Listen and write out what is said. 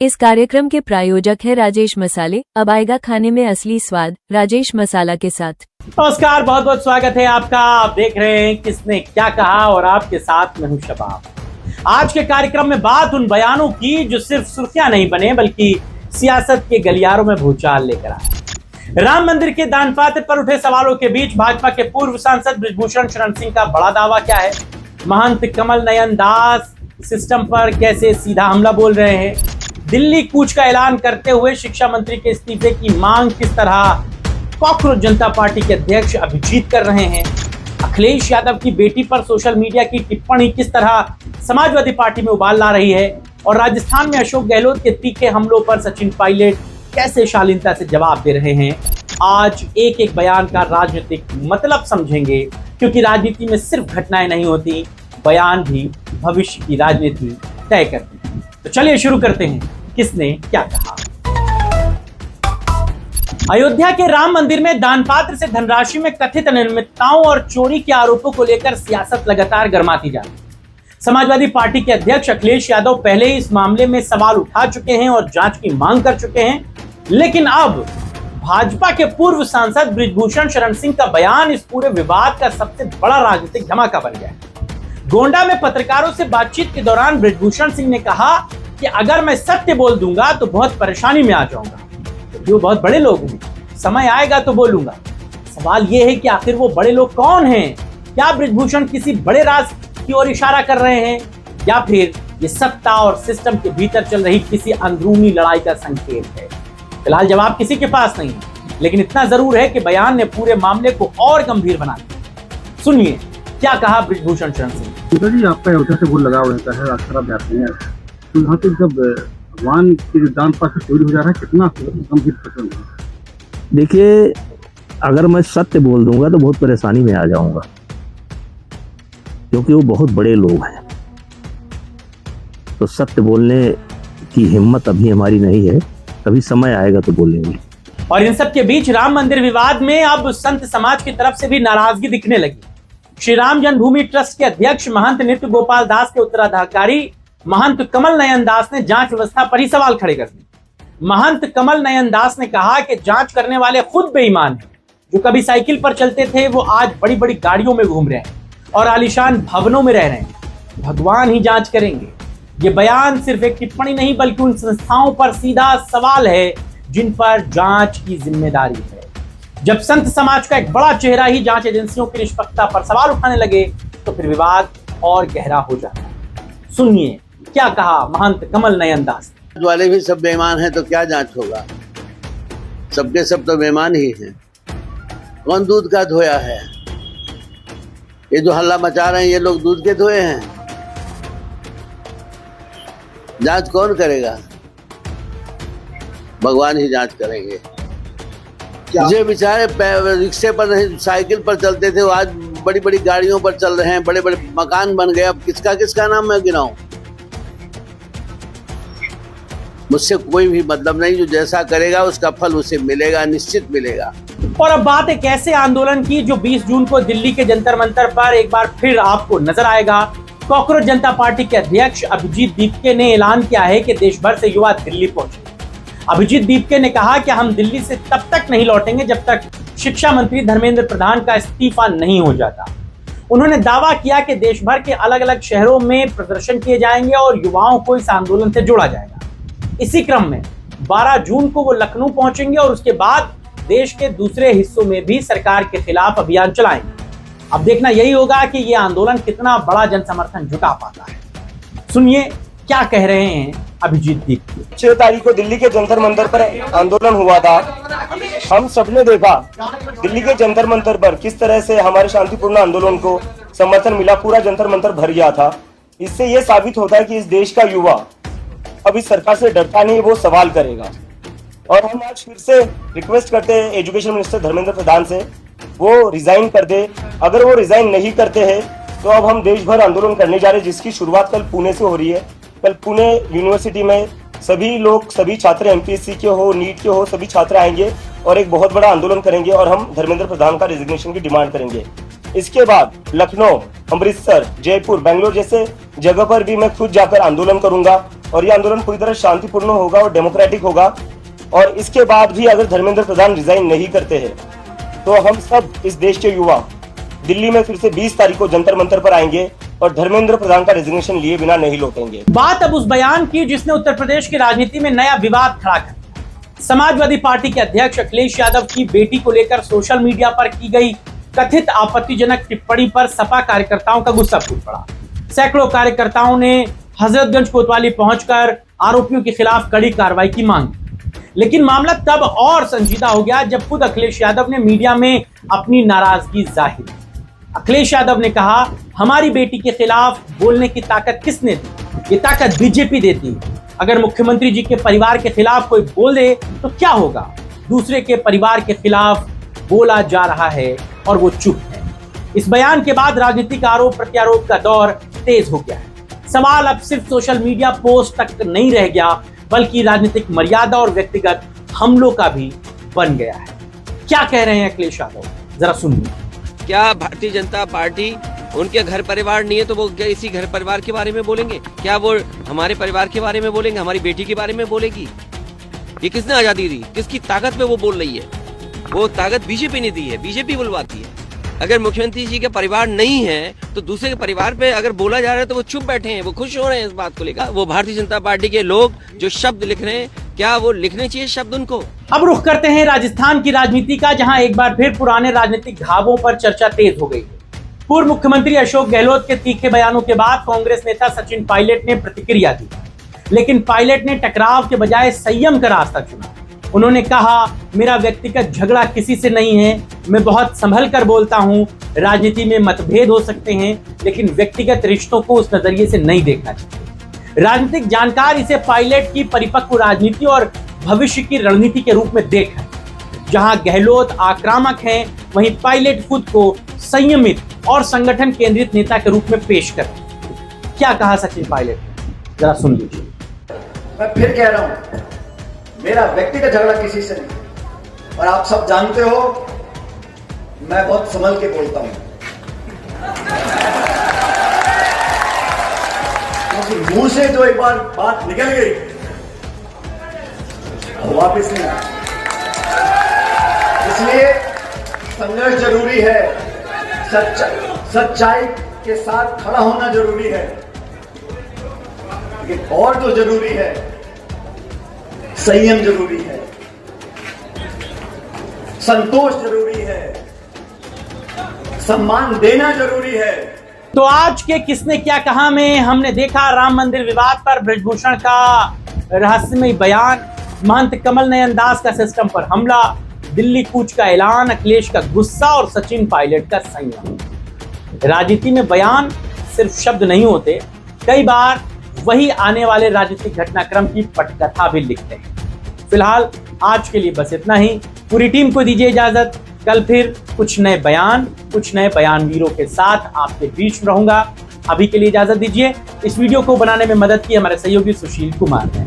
इस कार्यक्रम के प्रायोजक है राजेश मसाले। अब आएगा खाने में असली स्वाद राजेश मसाला के साथ। नमस्कार, बहुत बहुत स्वागत है आपका। आप देख रहे हैं किसने क्या कहा और आपके साथ मैं हूं शबाब। आज के कार्यक्रम में बात उन बयानों की जो सिर्फ सुर्खियां नहीं बने बल्कि सियासत के गलियारों में भूचाल लेकर आए। राम मंदिर के दान पात्र पर उठे सवालों के बीच भाजपा के पूर्व सांसद बृजभूषण शरण सिंह का बड़ा दावा क्या है? महंत कमल नयन दास सिस्टम पर कैसे सीधा हमला बोल रहे हैं? दिल्ली कूच का ऐलान करते हुए शिक्षा मंत्री के इस्तीफे की मांग किस तरह कॉकरोच जनता पार्टी के अध्यक्ष अभिजीत कर रहे हैं? अखिलेश यादव की बेटी पर सोशल मीडिया की टिप्पणी किस तरह समाजवादी पार्टी में उबाल ला रही है? और राजस्थान में अशोक गहलोत के तीखे हमलों पर सचिन पायलट कैसे शालीनता से जवाब दे रहे हैं? आज एक एक बयान का राजनीतिक मतलब समझेंगे, क्योंकि राजनीति में सिर्फ घटनाएं नहीं होती, बयान भी भविष्य की राजनीति तय करती है। तो चलिए शुरू करते हैं किसने क्या कहा। अयोध्या के राम मंदिर में दान पात्र से धनराशि में कथित अनियमितताओं और चोरी के आरोपों को लेकर सियासत लगातार गर्माती जा रही है। समाजवादी पार्टी के अध्यक्ष अखिलेश यादव पहले ही इस मामले में सवाल उठा चुके हैं और जांच की मांग कर चुके हैं, लेकिन अब भाजपा के पूर्व सांसद बृजभूषण शरण सिंह का बयान इस पूरे विवाद का सबसे बड़ा राजनीतिक धमाका बन गया है। गोंडा में पत्रकारों से बातचीत के दौरान बृजभूषण सिंह ने कहा कि अगर मैं सत्य बोल दूंगा तो बहुत परेशानी में आ जाऊंगा, क्योंकि वो बहुत बड़े लोग हैं, समय आएगा तो बोलूंगा। सवाल यह है कि आखिर वो बड़े लोग कौन हैं? क्या बृजभूषण किसी बड़े राज की ओर इशारा कर रहे हैं, या फिर ये सत्ता और सिस्टम के भीतर चल रही किसी अंदरूनी लड़ाई का संकेत है? फिलहाल जवाब किसी के पास नहीं है, लेकिन इतना जरूर है कि बयान ने पूरे मामले को और गंभीर बना दिया। सुनिए क्या कहा बृजभूषण शरण सिंह। जी, आपका अयोध्या से बोल लगा रहता है, अक्सर आप जाते हैं, तो यहाँ पे जब भगवान के दान पात्र चोरी हो जा रहा है, कितना गंभीर प्रकरण है। देखिए, अगर मैं सत्य बोल दूंगा तो बहुत परेशानी में आ जाऊंगा, क्योंकि वो बहुत बड़े लोग हैं। तो सत्य बोलने की हिम्मत अभी हमारी नहीं है, कभी समय आएगा तो बोलेंगे। और इन सब के बीच राम मंदिर विवाद में अब संत समाज की तरफ से भी नाराजगी दिखने लगी। श्री राम जन्मभूमि ट्रस्ट के अध्यक्ष महंत नित्य गोपाल दास के उत्तराधिकारी महंत कमल नयन दास ने जांच व्यवस्था पर ही सवाल खड़े कर दिए। महंत कमल नयन दास ने कहा कि जांच करने वाले खुद बेईमान हैं। जो कभी साइकिल पर चलते थे वो आज बड़ी बड़ी गाड़ियों में घूम रहे हैं और आलीशान भवनों में रह रहे हैं। भगवान ही जांच करेंगे। ये बयान सिर्फ एक टिप्पणी नहीं बल्कि उन संस्थाओं पर सीधा सवाल है जिन पर जांच की जिम्मेदारी है। जब संत समाज का एक बड़ा चेहरा ही जांच एजेंसियों की निष्पक्षता पर सवाल उठाने लगे तो फिर विवाद और गहरा हो जाता है। सुनिए क्या कहा महंत कमल नयन दास। वाले भी सब बेईमान हैं तो क्या जांच होगा? सबके सब तो बेईमान ही हैं। कौन दूध का धोया है? ये जो हल्ला मचा रहे हैं ये लोग दूध के धोए हैं। जांच कौन करेगा? भगवान ही जांच करेंगे। जो बेचारे रिक्शे पर नहीं साइकिल पर चलते थे वो आज बड़ी बड़ी गाड़ियों पर चल रहे हैं, बड़े बड़े मकान बन गए। अब किसका किसका नाम मैं गिनाऊं? मुझसे कोई भी मतलब नहीं। जो जैसा करेगा उसका फल उसे मिलेगा, निश्चित मिलेगा। और अब बात एक ऐसे आंदोलन की जो 20 जून को दिल्ली के जंतर मंतर पर एक बार फिर आपको नजर आएगा। कॉकरोच जनता पार्टी के अध्यक्ष अभिजीत दीपके ने ऐलान किया है कि देश भर से युवा दिल्ली पहुंचे। अभिजीत दीपके ने कहा कि हम दिल्ली से तब तक नहीं लौटेंगे जब तक शिक्षा मंत्री धर्मेंद्र प्रधान का इस्तीफा नहीं हो जाता। उन्होंने दावा किया कि देश भर के अलग अलग शहरों में प्रदर्शन किए जाएंगे और युवाओं को इस आंदोलन से जोड़ा जाएगा। इसी क्रम में 12 जून को वो लखनऊ पहुंचेंगे और उसके बाद देश के दूसरे हिस्सों में भी सरकार के खिलाफ अभियान चलाएंगे। अब देखना यही होगा कि ये आंदोलन कितना बड़ा जन समर्थन जुटा पाता है। सुनिए क्या कह रहे हैं अभिजीत दीपके। 6 तारीख को दिल्ली के जंतर मंतर पर आंदोलन हुआ था। हम सबने देखा दिल्ली के जंतर मंतर पर किस तरह से हमारे शांतिपूर्ण आंदोलन को समर्थन मिला। पूरा जंतर मंतर भर गया था। इससे ये साबित होता है कि इस देश का युवा अब इस सरकार से डरता नहीं, वो सवाल करेगा। और हम आज फिर से रिक्वेस्ट करते हैं एजुकेशन मिनिस्टर धर्मेंद्र प्रधान से, वो रिजाइन कर दे। अगर वो रिजाइन नहीं करते हैं तो अब हम देश भर आंदोलन करने जा रहे हैं, जिसकी शुरुआत कल पुणे से हो रही है। कल पुणे यूनिवर्सिटी में सभी लोग, सभी छात्र एमपीएससी के हो, नीट के हो, सभी छात्र आएंगे और एक बहुत बड़ा आंदोलन करेंगे और हम धर्मेंद्र प्रधान का रेजिग्नेशन की डिमांड करेंगे। इसके बाद लखनऊ, अमृतसर, जयपुर, बेंगलोर जैसे जगह पर भी मैं खुद जाकर आंदोलन करूंगा और ये आंदोलन पूरी तरह शांतिपूर्ण होगा और डेमोक्रेटिक होगा। और इसके बाद भी अगर धर्मेंद्र प्रधान रिजाइन नहीं करते हैं तो हम सब इस देश के युवा दिल्ली में फिर से 20 तारीख को जंतर मंतर पर आएंगे और धर्मेंद्र प्रधान का रेजिग्नेशन लिए बिना नहीं लौटेंगे। बात अब उस बयान की जिसने उत्तर प्रदेश की राजनीति में नया विवाद खड़ा कर दिया। समाजवादी पार्टी के अध्यक्ष अखिलेश यादव की बेटी को लेकर सोशल मीडिया पर की गई कथित आपत्तिजनक टिप्पणी पर सपा कार्यकर्ताओं का गुस्सा फूट पड़ा। सैकड़ों कार्यकर्ताओं ने हजरतगंज कोतवाली पहुंचकर आरोपियों के खिलाफ कड़ी कार्रवाई की मांग की। लेकिन मामला तब और संजीदा हो गया जब खुद अखिलेश यादव ने मीडिया में अपनी नाराजगी जाहिर की। अखिलेश यादव ने कहा, हमारी बेटी के खिलाफ बोलने की ताकत किसने दी? ये ताकत बीजेपी देती है। अगर मुख्यमंत्री जी के परिवार के खिलाफ कोई बोल दे तो क्या होगा? दूसरे के परिवार के खिलाफ बोला जा रहा है और वो चुप है। इस बयान के बाद राजनीतिक आरोप प्रत्यारोप का दौर तेज हो गया है। सवाल अब सिर्फ सोशल मीडिया पोस्ट तक नहीं रह गया बल्कि राजनीतिक मर्यादा और व्यक्तिगत हमलों का भी बन गया है। क्या कह रहे हैं अखिलेश यादव, जरा सुनिए। क्या भारतीय जनता पार्टी उनके घर परिवार नहीं है तो वो क्या इसी घर परिवार के बारे में बोलेंगे? क्या वो हमारे परिवार के बारे में बोलेंगे, हमारी बेटी के बारे में बोलेगी? ये किसने आजादी दी? किसकी ताकत पे वो बोल रही है? वो ताकत बीजेपी ने दी है, बीजेपी बुलवाती है। अगर मुख्यमंत्री जी का परिवार नहीं है तो दूसरे के परिवार पे अगर बोला जा रहा है तो वो चुप बैठे हैं, वो खुश हो रहे हैं इस बात को लेकर। वो भारतीय जनता पार्टी के लोग जो शब्द लिख रहे हैं, क्या वो लिखने चाहिए शब्द उनको? अब रुख करते हैं राजस्थान की राजनीति का, जहां एक बार फिर पुराने राजनीतिक घावों पर चर्चा तेज हो गई है। पूर्व मुख्यमंत्री अशोक गहलोत के तीखे बयानों के बाद कांग्रेस नेता सचिन पायलट ने प्रतिक्रिया दी, लेकिन पायलट ने टकराव के बजाय संयम का रास्ता चुना। उन्होंने कहा, मेरा व्यक्तिगत झगड़ा किसी से नहीं है, मैं बहुत संभल कर बोलता हूं। राजनीति में मतभेद हो सकते हैं लेकिन व्यक्तिगत रिश्तों को उस नजरिए से नहीं देखना चाहिए। राजनीतिक जानकार इसे पायलट की परिपक्व राजनीति और भविष्य की रणनीति के रूप में देख रहे हैं। जहां गहलोत आक्रामक हैं, वहीं पायलट खुद को संयमित और संगठन केंद्रित नेता के रूप में पेश कर रहे हैं। क्या कहा सचिन पायलट ने, जरा सुन लीजिए। मैं फिर कह रहा हूं, मेरा व्यक्तिगत झगड़ा किसी से नहीं, और आप सब जानते हो मैं बहुत संभल के बोलता हूं, क्योंकि मुंह से जो एक बार बात निकल गई वापस नहीं आती। इसलिए संघर्ष जरूरी है, सच्चाई के साथ खड़ा होना जरूरी है, लेकिन और जो जरूरी है संयम जरूरी है, संतोष जरूरी है, सम्मान देना जरूरी है। तो आज के किसने क्या कहा में हमने देखा राम मंदिर विवाद पर ब्रजभूषण का रहस्यमय बयान, महंत कमल नयन दास का सिस्टम पर हमला, दिल्ली कूच का ऐलान, अखिलेश का गुस्सा और सचिन पायलट का संयम। राजनीति में बयान सिर्फ शब्द नहीं होते, कई बार वही आने वाले राजनीतिक घटनाक्रम की पटकथा भी लिखते हैं। फिलहाल आज के लिए बस इतना ही। पूरी टीम को दीजिए इजाजत। कल फिर कुछ नए बयानवीरों के साथ आपके बीच में रहूंगा। अभी के लिए इजाजत दीजिए। इस वीडियो को बनाने में मदद की हमारे सहयोगी सुशील कुमार ने।